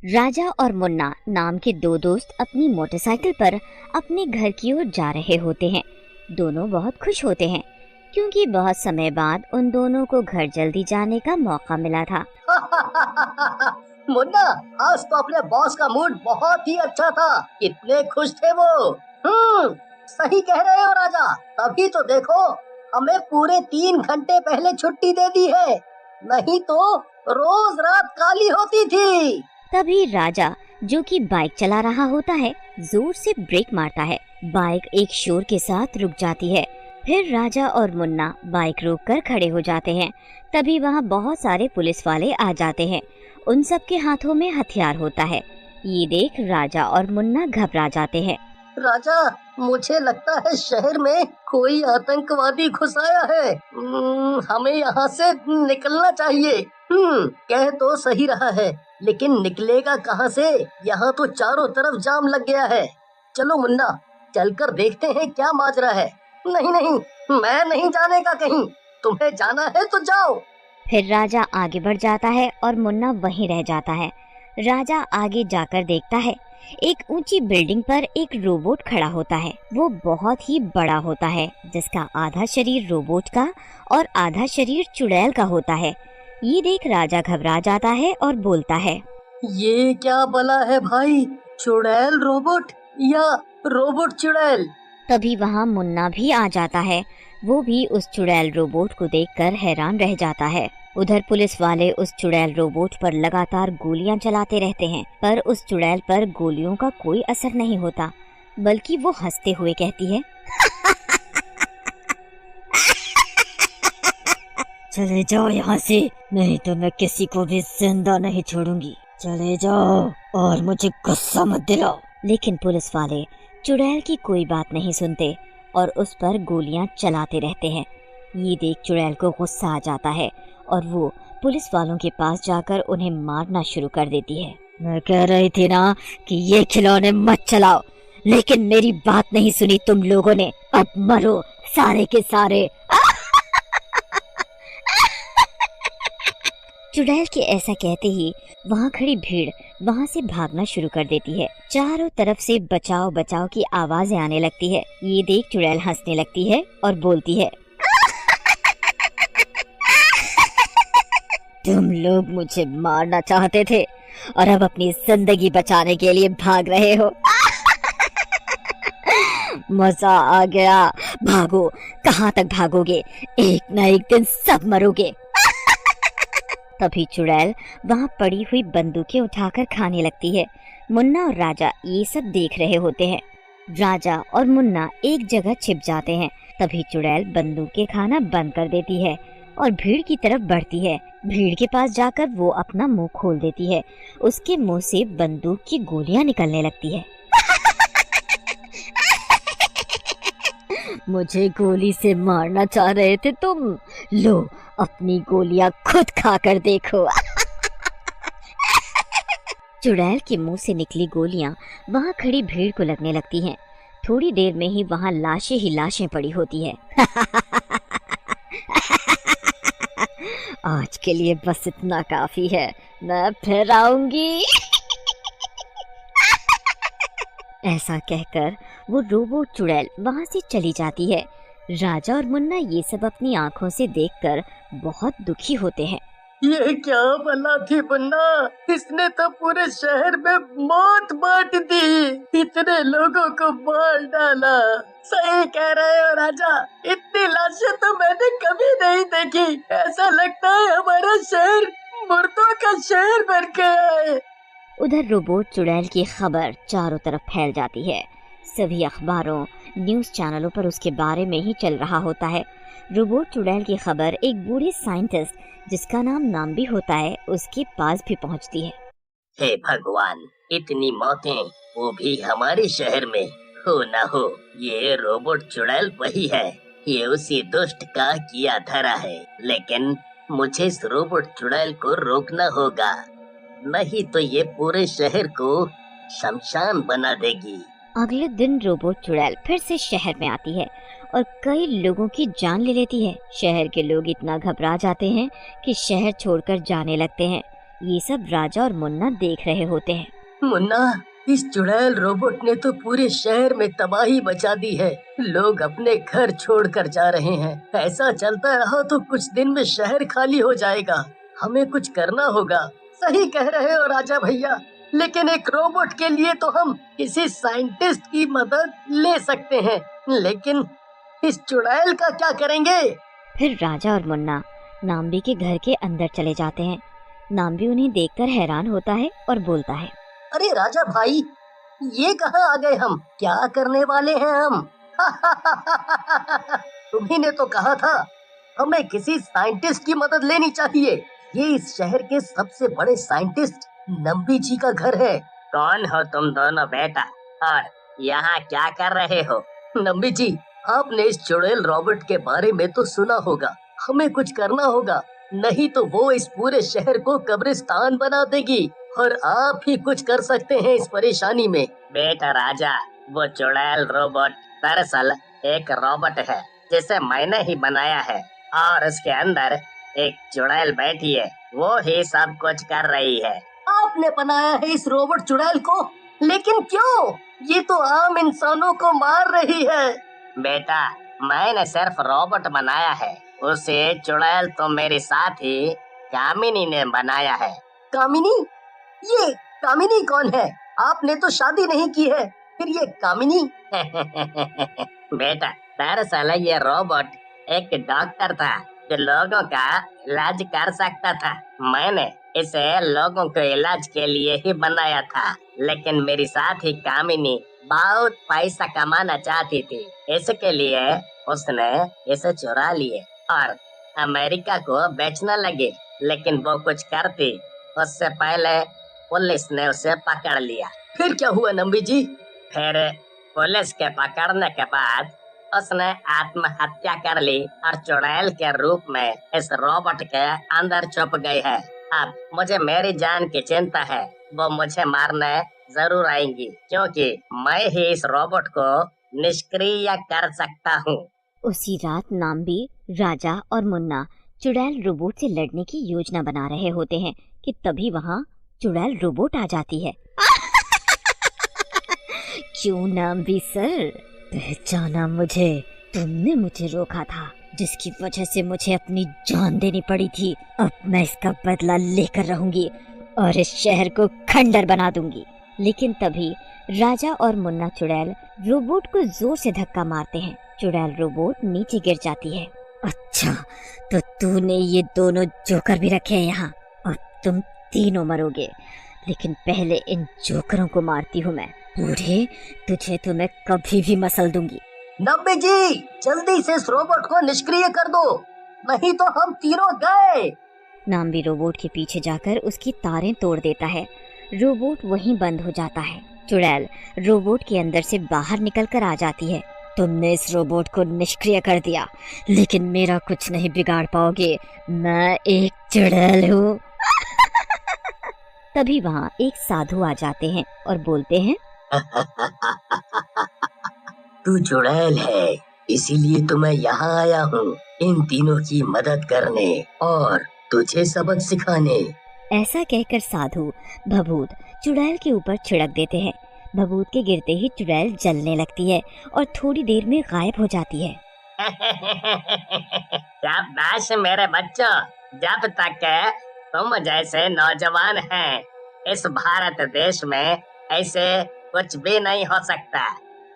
राजा और मुन्ना नाम के दो दोस्त अपनी मोटरसाइकिल पर अपने घर की ओर जा रहे होते हैं। दोनों बहुत खुश होते हैं क्योंकि बहुत समय बाद उन दोनों को घर जल्दी जाने का मौका मिला था। मुन्ना, आज तो अपने बॉस का मूड बहुत ही अच्छा था। कितने खुश थे वो। सही कह रहे हो राजा। तभी तो देखो, हमें पूरे 3 घंटे पहले छुट्टी दे दी है, नहीं तो रोज रात काली होती थी। तभी राजा, जो कि बाइक चला रहा होता है, जोर से ब्रेक मारता है। बाइक एक शोर के साथ रुक जाती है। फिर राजा और मुन्ना बाइक रोककर खड़े हो जाते हैं। तभी वहाँ बहुत सारे पुलिस वाले आ जाते हैं। उन सब के हाथों में हथियार होता है। ये देख राजा और मुन्ना घबरा जाते हैं। राजा, मुझे लगता है शहर में कोई आतंकवादी घुस आया है। हमें यहाँ से निकलना चाहिए। कह तो सही रहा है, लेकिन निकलेगा कहाँ से? यहाँ तो चारों तरफ जाम लग गया है। चलो मुन्ना, चलकर देखते हैं क्या माजरा है। नहीं नहीं, मैं नहीं जाने का कहीं। तुम्हें जाना है तो जाओ। फिर राजा आगे बढ़ जाता है और मुन्ना वहीं रह जाता है। राजा आगे जाकर देखता है, एक ऊंची बिल्डिंग पर एक रोबोट खड़ा होता है। वो बहुत ही बड़ा होता है, जिसका आधा शरीर रोबोट का और आधा शरीर चुड़ैल का होता है। ये देख राजा घबरा जाता है और बोलता है, ये क्या बला है भाई? चुड़ैल रोबोट या रोबोट चुड़ैल? तभी वहाँ मुन्ना भी आ जाता है। वो भी उस चुड़ैल रोबोट को देखकर हैरान रह जाता है। उधर पुलिस वाले उस चुड़ैल रोबोट पर लगातार गोलियां चलाते रहते हैं, पर उस चुड़ैल पर गोलियों का कोई असर नहीं होता, बल्कि वो हंसते हुए कहती है, चले जाओ यहाँ से, नहीं तो मैं किसी को भी जिंदा नहीं छोड़ूंगी। चले जाओ और मुझे गुस्सा मत दिलाओ। लेकिन पुलिस वाले चुड़ैल की कोई बात नहीं सुनते और उस पर गोलियां चलाते रहते हैं। ये देख चुड़ैल को गुस्सा आ जाता है और वो पुलिस वालों के पास जाकर उन्हें मारना शुरू कर देती है। मैं कह रही थी ना कि ये खिलौने मत चलाओ, लेकिन मेरी बात नहीं सुनी तुम लोगों ने। अब मरो सारे के सारे। चुड़ैल के ऐसा कहते ही वहाँ खड़ी भीड़ वहाँ से भागना शुरू कर देती है। चारों तरफ से बचाओ बचाओ की आवाजें आने लगती है। ये देख चुड़ैल हंसने लगती है और बोलती है, तुम लोग मुझे मारना चाहते थे और अब अपनी जिंदगी बचाने के लिए भाग रहे हो। मजा आ गया। भागो, कहाँ तक भागोगे? एक न एक दिन सब मरोगे। तभी चुड़ैल वहाँ पड़ी हुई बंदूकें उठाकर खाने लगती है। मुन्ना और राजा ये सब देख रहे होते हैं। राजा और मुन्ना एक जगह छिप जाते हैं। तभी चुड़ैल बंदूकें खाना बंद कर देती है और भीड़ की तरफ बढ़ती है। भीड़ के पास जाकर वो अपना मुंह खोल देती है। उसके मुंह से बंदूक की गोलियां निकलने लगती है। मुझे गोली से मारना चाह रहे थे तुम? लो, अपनी गोलियां खुद खाकर देखो। चुड़ैल के मुंह से निकली गोलियां वहाँ खड़ी भीड़ को लगने लगती हैं। थोड़ी देर में ही वहाँ लाशें ही लाशें पड़ी होती है। आज के लिए बस इतना काफी है, मैं फिर आऊंगी। ऐसा कहकर वो रोबोट चुड़ैल वहाँ से चली जाती है। राजा और मुन्ना ये सब अपनी आंखों से देखकर बहुत दुखी होते हैं। ये क्या बला थी मुन्ना? इसने तो पूरे शहर में मौत बांट दी, इतने लोगों को मार डाला। सही कह रहे हो राजा, इतनी लाशें तो मैंने कभी नहीं देखी। ऐसा लगता है हमारा शहर मुर्दों का शहर बन गया है। उधर रोबोट चुड़ैल की खबर चारों तरफ फैल जाती है। सभी अखबारों, न्यूज़ चैनलों पर उसके बारे में ही चल रहा होता है। रोबोट चुड़ैल की खबर एक बूढ़े साइंटिस्ट, जिसका नाम भी होता है, उसके पास भी पहुंचती है। हे भगवान, इतनी मौतें, वो भी हमारे शहर में। हो ना हो, ये रोबोट चुड़ैल वही है। ये उसी दुष्ट का किया धरा है, लेकिन मुझे इस रोबोट चुड़ैल को रोकना होगा, नहीं तो ये पूरे शहर को शमशान बना देगी। अगले दिन रोबोट चुड़ैल फिर से शहर में आती है और कई लोगों की जान ले लेती है। शहर के लोग इतना घबरा जाते हैं कि शहर छोड़कर जाने लगते हैं। ये सब राजा और मुन्ना देख रहे होते हैं। मुन्ना, इस चुड़ैल रोबोट ने तो पूरे शहर में तबाही मचा दी है। लोग अपने घर छोड़कर जा रहे हैं। ऐसा चलता रहा तो कुछ दिन में शहर खाली हो जाएगा। हमें कुछ करना होगा। सही कह रहे हो राजा भैया, लेकिन एक रोबोट के लिए तो हम किसी साइंटिस्ट की मदद ले सकते हैं, लेकिन इस चुड़ैल का क्या करेंगे? फिर राजा और मुन्ना नाम्बी के घर के अंदर चले जाते हैं। नाम्बी उन्हें देखकर हैरान होता है और बोलता है, अरे राजा भाई, ये कहाँ आ गए हम? क्या करने वाले हैं हम? तुम्ही ने तो कहा था हमें किसी साइंटिस्ट की मदद लेनी चाहिए। ये इस शहर के सबसे बड़े साइंटिस्ट नम्बी जी का घर है। कौन हो तुम दोनों बेटा, और यहाँ क्या कर रहे हो? नम्बी जी, आपने इस चुड़ैल रॉबर्ट के बारे में तो सुना होगा। हमें कुछ करना होगा, नहीं तो वो इस पूरे शहर को कब्रिस्तान बना देगी, और आप ही कुछ कर सकते हैं इस परेशानी में। बेटा राजा, वो चुड़ैल रोबोट दरअसल एक रोबोट है जिसे मैंने ही बनाया है, और उसके अंदर एक चुड़ैल बैठी है, वो ही सब कुछ कर रही है। आपने बनाया है इस रोबोट चुड़ैल को, लेकिन क्यों? ये तो आम इंसानों को मार रही है। बेटा, मैंने सिर्फ रोबोट बनाया है, उसे चुड़ैल तो मेरे साथी कामिनी ने बनाया है। कामिनी? ये कामिनी कौन है? आपने तो शादी नहीं की है, फिर ये कामिनी? बेटा, दरअसल ये रोबोट एक डॉक्टर था जो लोगों का इलाज कर सकता था। मैंने इसे लोगों के इलाज के लिए ही बनाया था, लेकिन मेरी साथी कामिनी बहुत पैसा कमाना चाहती थी, इसके लिए उसने इसे चुरा लिए और अमेरिका को बेचने लगी। लेकिन वो कुछ करती उससे पहले पुलिस ने उसे पकड़ लिया। फिर क्या हुआ नम्बी जी? फिर पुलिस के पकड़ने के बाद उसने आत्महत्या कर ली और चुड़ैल के रूप में इस रोबोट के अंदर छुप गई है। अब मुझे मेरी जान की चिंता है, वो मुझे मारने जरूर आएंगी, क्योंकि मैं ही इस रोबोट को निष्क्रिय कर सकता हूँ। उसी रात नाम्बी, राजा और मुन्ना चुड़ैल रोबोट से लड़ने की योजना बना रहे होते हैं कि तभी वहाँ चुड़ैल रोबोट आ जाती है। क्यों नाम्बी सर, पहचाना मुझे? तुमने मुझे रोका था, जिसकी वजह से मुझे अपनी जान देनी पड़ी थी। अब मैं इसका बदला लेकर रहूंगी और इस शहर को खंडर बना दूंगी। लेकिन तभी राजा और मुन्ना चुड़ैल रोबोट को जोर से धक्का मारते हैं। चुड़ैल रोबोट नीचे गिर जाती है। अच्छा, तो तूने ये दोनों जोकर भी रखे हैं यहाँ। अब तुम तीनों मरोगे, लेकिन पहले इन जोकरों को मारती हूँ मैं। बूढ़े, तुझे तो मैं कभी भी मसल दूंगी। नब्बे जी, जल्दी से इस रोबोट को निष्क्रिय कर दो, नहीं तो हम तीनों गए। नाम्बी रोबोट के पीछे जाकर उसकी तारें तोड़ देता है। रोबोट वहीं बंद हो जाता है। चुड़ैल रोबोट के अंदर से बाहर निकलकर आ जाती है। तुमने इस रोबोट को निष्क्रिय कर दिया, लेकिन मेरा कुछ नहीं बिगाड़ पाओगे, मैं एक चुड़ैल हूँ। तभी वहाँ एक साधु आ जाते हैं और बोलते हैं, तू चुड़ैल है, इसीलिए तो मैं यहाँ आया हूँ इन तीनों की मदद करने और तुझे सबक सिखाने। ऐसा कहकर साधु भभूत चुड़ैल के ऊपर छिड़क देते हैं। भभूत के गिरते ही चुड़ैल जलने लगती है और थोड़ी देर में गायब हो जाती है। शाबाश मेरे बच्चों, जब तक तुम जैसे नौजवान हैं, इस भारत देश में ऐसे कुछ भी नहीं हो सकता।